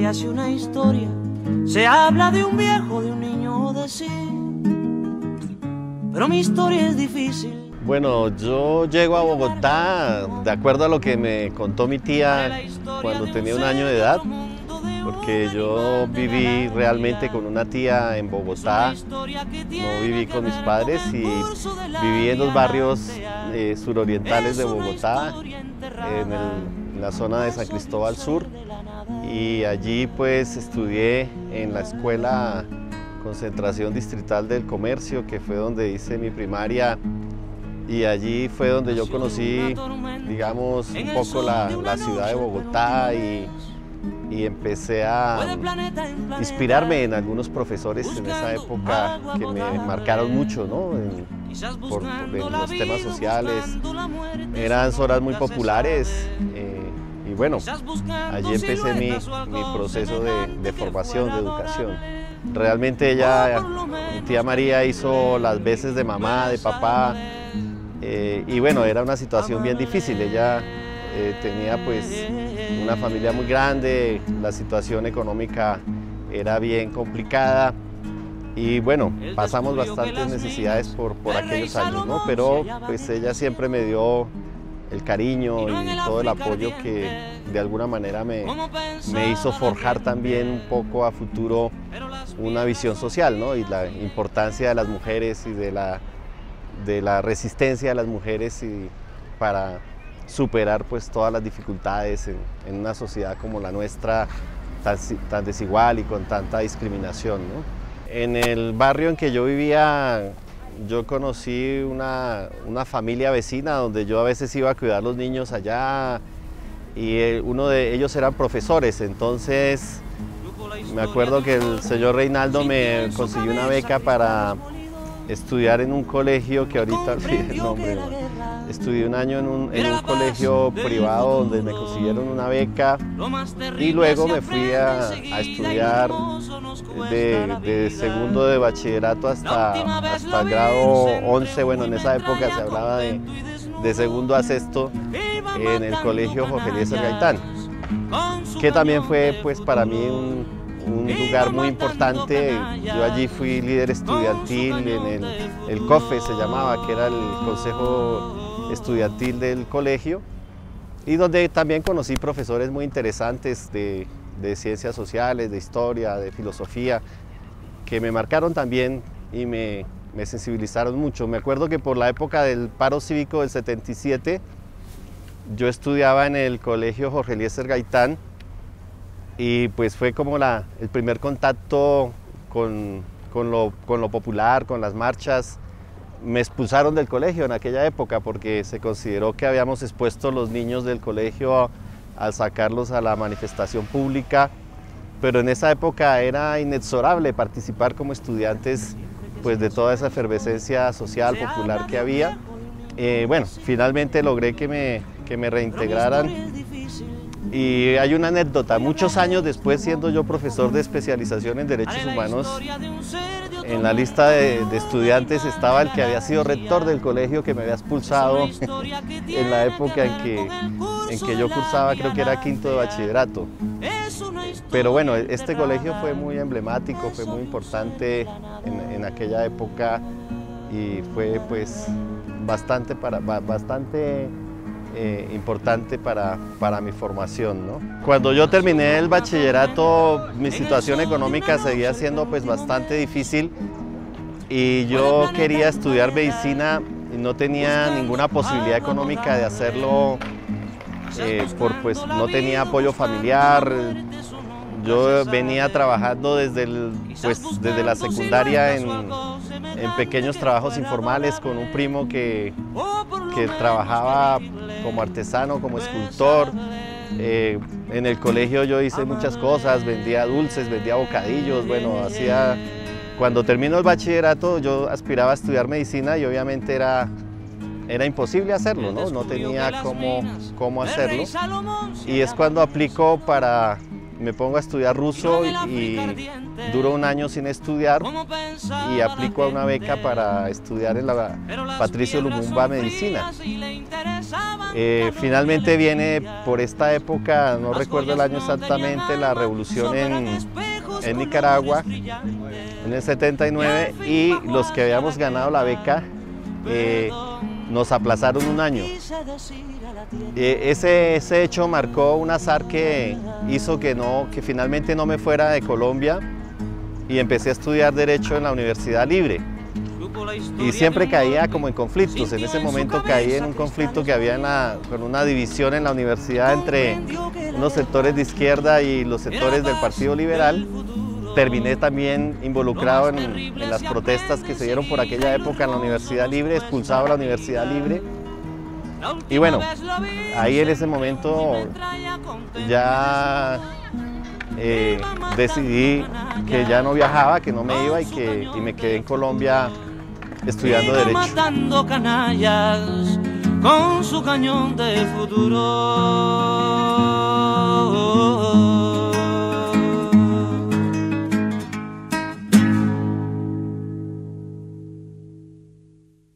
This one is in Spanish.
se hace una historia, se habla de un viejo, de un niño, de sí. Pero mi historia es difícil. Bueno, yo llego a Bogotá de acuerdo a lo que me contó mi tía cuando tenía 1 año de edad, porque yo viví realmente con una tía en Bogotá, no viví con mis padres y viví en los barrios surorientales de Bogotá, en la zona de San Cristóbal Sur, y allí pues estudié en la escuela Concentración Distrital del Comercio, que fue donde hice mi primaria, y allí fue donde yo conocí, digamos, un poco la ciudad de Bogotá y empecé a inspirarme en algunos profesores en esa época que me marcaron mucho, ¿no? En los temas sociales. Eran zonas muy populares y bueno, allí empecé mi proceso de formación, de educación. Realmente mi tía María hizo las veces de mamá, de papá, y bueno, era una situación bien difícil. Ella tenía pues una familia muy grande, la situación económica era bien complicada y bueno, pasamos bastantes necesidades por aquellos años, ¿no? Pero pues ella siempre me dio el cariño y todo el apoyo que de alguna manera me hizo forjar también un poco a futuro una visión social, ¿no? Y la importancia de las mujeres y de la resistencia de las mujeres para superar pues todas las dificultades en una sociedad como la nuestra, tan desigual y con tanta discriminación, ¿no? En el barrio en que yo vivía, yo conocí una familia vecina donde yo a veces iba a cuidar a los niños allá y uno de ellos eran profesores, entonces me acuerdo que el señor Reinaldo me consiguió una beca para estudiar en un colegio que ahorita olvidé el nombre. Estudié 1 año en un colegio privado donde me consiguieron una beca y luego me fui a estudiar de segundo de bachillerato hasta el grado 11. Bueno, en esa época se hablaba de segundo a sexto en el colegio Jorge Eliezer Gaitán, que también fue pues para mí un lugar muy importante. Yo allí fui líder estudiantil en el COFE, se llamaba, que era el Consejo Estudiantil del colegio, y donde también conocí profesores muy interesantes de ciencias sociales, de historia, de filosofía, que me marcaron también y me sensibilizaron mucho. Me acuerdo que por la época del paro cívico del 77, yo estudiaba en el colegio Jorge Eliezer Gaitán, y pues fue como el primer contacto con lo popular, con las marchas. Me expulsaron del colegio en aquella época porque se consideró que habíamos expuesto a los niños del colegio al sacarlos a la manifestación pública, pero en esa época era inexorable participar como estudiantes pues, de toda esa efervescencia social, popular que había. Bueno, finalmente logré que me reintegraran. Y hay una anécdota, muchos años después, siendo yo profesor de especialización en Derechos Humanos, en la lista de estudiantes estaba el que había sido rector del colegio, que me había expulsado en la época en que yo cursaba, creo que era quinto de bachillerato. Pero bueno, este colegio fue muy emblemático, fue muy importante en aquella época y fue pues bastante importante para mi formación, ¿no? Cuando yo terminé el bachillerato, mi situación económica seguía siendo pues bastante difícil y yo quería estudiar medicina y no tenía ninguna posibilidad económica de hacerlo, pues no tenía apoyo familiar. Yo venía trabajando desde la secundaria en pequeños trabajos informales con un primo que trabajaba como artesano, como escultor. En el colegio yo hice muchas cosas, vendía dulces, vendía bocadillos, bueno, Cuando terminó el bachillerato yo aspiraba a estudiar medicina y obviamente era imposible hacerlo, ¿no? No tenía cómo hacerlo. Y es cuando aplico para me pongo a estudiar ruso y duro un año sin estudiar y aplico a una beca para estudiar en la Patricio Lumumba Medicina. Finalmente viene por esta época, no recuerdo el año exactamente, la revolución en Nicaragua, en el 79, y los que habíamos ganado la beca nos aplazaron un año. Ese hecho marcó un azar que hizo que finalmente no me fuera de Colombia y empecé a estudiar Derecho en la Universidad Libre. Y siempre caía como en conflictos. En ese momento caí en un conflicto que había con una división en la universidad entre unos sectores de izquierda y los sectores del Partido Liberal. Terminé también involucrado en las protestas que se dieron por aquella época en la Universidad Libre, expulsado de la Universidad Libre. Y bueno, ahí en ese momento ya decidí que ya no viajaba, que no me iba y me quedé en Colombia estudiando Derecho. Matando canallas con su cañón de futuro.